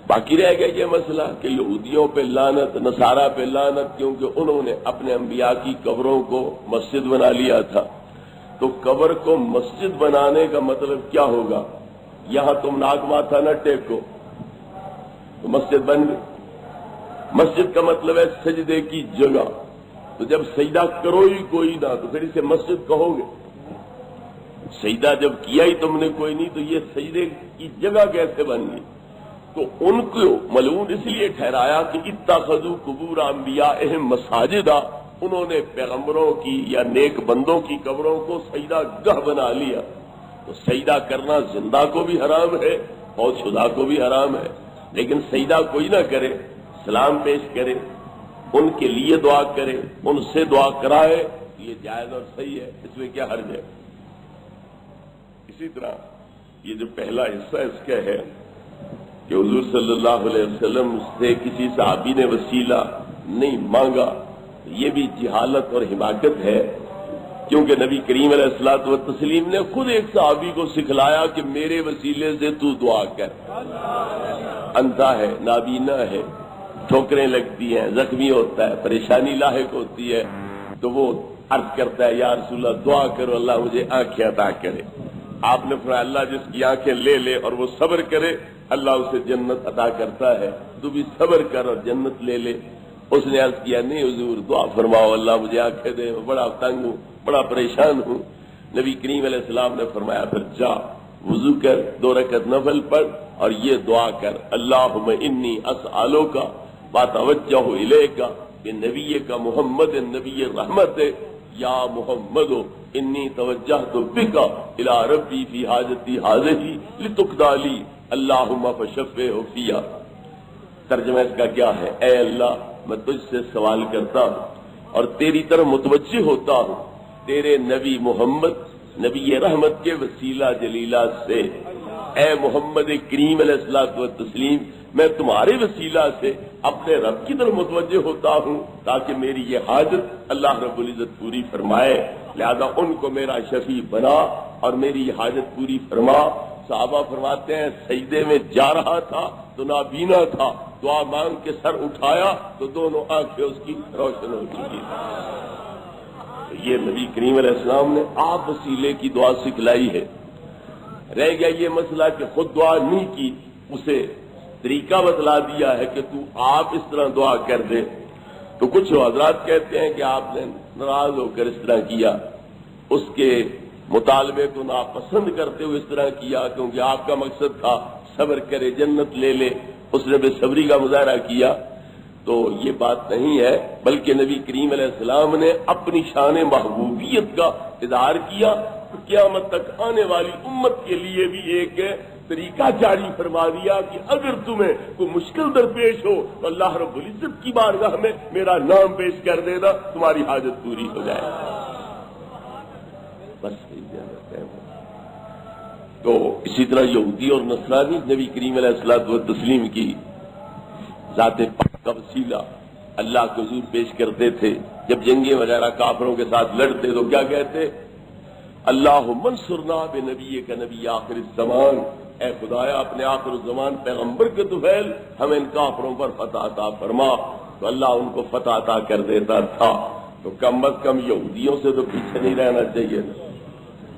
باقی رہ گیا یہ مسئلہ کہ یہودیوں پہ لعنت، نصارہ پہ لعنت، کیونکہ انہوں نے اپنے انبیاء کی قبروں کو مسجد بنا لیا تھا۔ تو قبر کو مسجد بنانے کا مطلب کیا ہوگا؟ یہاں تم ناک ماتھا نہ ٹیکو تو مسجد بن گئی۔ مسجد کا مطلب ہے سجدے کی جگہ، تو جب سجدہ کرو ہی کوئی نہ تو پھر اسے مسجد کہو گے؟ سجدہ جب کیا ہی تم نے کوئی نہیں تو یہ سجدے کی جگہ کیسے بن گئی؟ تو ان کو ملعون اس لیے ٹھہرایا کہ اتخذوا قبور انبیائہم مساجدا، انہوں نے پیغمبروں کی یا نیک بندوں کی قبروں کو سجدہ گاہ بنا لیا۔ تو سجدہ کرنا زندہ کو بھی حرام ہے اور شدہ کو بھی حرام ہے، لیکن سجدہ کوئی نہ کرے، سلام پیش کرے، ان کے لیے دعا کرے، ان سے دعا کرائے، یہ جائز اور صحیح ہے، اس میں کیا حرج ہے۔ اسی طرح یہ جو پہلا حصہ اس کا ہے کہ حضور صلی اللہ علیہ وسلم سے کسی صحابی نے وسیلہ نہیں مانگا، یہ بھی جہالت اور حماقت ہے، کیونکہ نبی کریم علیہ الصلوۃ والتسلیم نے خود ایک صحابی کو سکھلایا کہ میرے وسیلے سے تو دعا کر۔ اندھا ہے، نابینا ہے، ٹھوکریں لگتی ہیں، زخمی ہوتا ہے، پریشانی لاحق ہوتی ہے، تو وہ عرض کرتا ہے یا رسول اللہ دعا کرو اللہ مجھے آنکھیں عطا کرے۔ آپ نے فرمایا اللہ جس کی آنکھیں لے لے اور وہ صبر کرے اللہ اسے جنت عطا کرتا ہے، تو بھی صبر کر اور جنت لے لے۔ اس نے عرض کیا نہیں حضور دعا فرماؤ اللہ مجھے آنکھیں دے، بڑا تنگ ہوں، بڑا پریشان ہوں۔ نبی کریم علیہ السلام نے فرمایا پھر جا وضو کر، 2 رکعت نفل پڑھ اور یہ دعا کر اللہم انی اسألوک واتوجہ الیک بنبیک محمد نبی رحمت یا محمد انی توجہت بک الی ربی فی حاجتی ہذہ لتقضی لی اللہم فشفعہ فیہ۔ ترجمہ اس کا کیا ہے؟ اے اللہ میں تجھ سے سوال کرتا ہوں اور تیری طرف متوجہ ہوتا ہوں تیرے نبی محمد نبی رحمت کے وسیلہ جلیلہ سے، اے محمد کریم علیہ الصلوۃ والتسلیم میں تمہارے وسیلہ سے اپنے رب کی طرف متوجہ ہوتا ہوں تاکہ میری یہ حاجت اللہ رب العزت پوری فرمائے، لہذا ان کو میرا شفیع بنا اور میری یہ حاجت پوری فرما۔ صحابہ فرماتے ہیں سجدے میں جا رہا تھا تو نابینا تھا، دعا مانگ کے سر اٹھایا تو دونوں آنکھیں اس کی روشن ہو چکی تھی۔ یہ نبی کریم علیہ السلام نے آپ وسیلے کی دعا سکھلائی ہے۔ رہ گیا یہ مسئلہ کہ خود دعا نہیں کی، اسے طریقہ بتلا دیا ہے کہ تو آپ اس طرح دعا کر دے، تو کچھ حضرات کہتے ہیں کہ آپ نے ناراض ہو کر اس طرح کیا، اس کے مطالبے کو ناپسند کرتے ہوئے اس طرح کیا، کیونکہ آپ کا مقصد تھا صبر کرے جنت لے لے، اس نے بے صبری کا مظاہرہ کیا، تو یہ بات نہیں ہے، بلکہ نبی کریم علیہ السلام نے اپنی شان محبوبیت کا اظہار کیا، قیامت تک آنے والی امت کے لیے بھی ایک طریقہ جاری فرما دیا کہ اگر تمہیں کوئی مشکل درپیش ہو تو اللہ رب العزت کی بارگاہ میں میرا نام پیش کر دینا، تمہاری حاجت پوری ہو جائے۔ بس تو اسی طرح یہودی اور نصرانی نبی کریم علیہ الصلوۃ والتسلیم کی ذات پاک کا وسیلہ اللہ کے حضور پیش کرتے تھے، جب جنگیں وغیرہ کافروں کے ساتھ لڑتے تو کیا کہتے؟ اللہم انصرنا بنبیک نبی آخر الزمان، اے خدایا اپنے آخر الزمان پیغمبر کے طفیل ہمیں ان کافروں پر فتح عطا فرما، تو اللہ ان کو فتح عطا کر دیتا تھا۔ تو کم از کم یہودیوں سے تو پیچھے نہیں رہنا چاہیے۔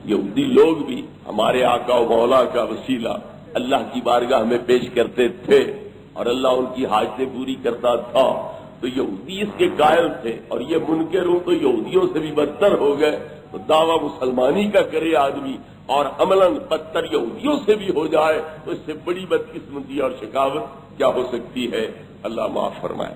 یہودی لوگ بھی ہمارے آقا و مولا کا وسیلہ اللہ کی بارگاہ میں پیش کرتے تھے اور اللہ ان کی حاجتیں پوری کرتا تھا، تو یہودی اس کے قائل تھے، اور یہ منکر ہوں تو یہودیوں سے بھی بدتر ہو گئے۔ تو دعویٰ مسلمانی کا کرے آدمی اور عملاً بدتر یہودیوں سے بھی ہو جائے تو اس سے بڑی بدقسمتی اور شقاوت کیا ہو سکتی ہے؟ اللہ معاف فرمائے۔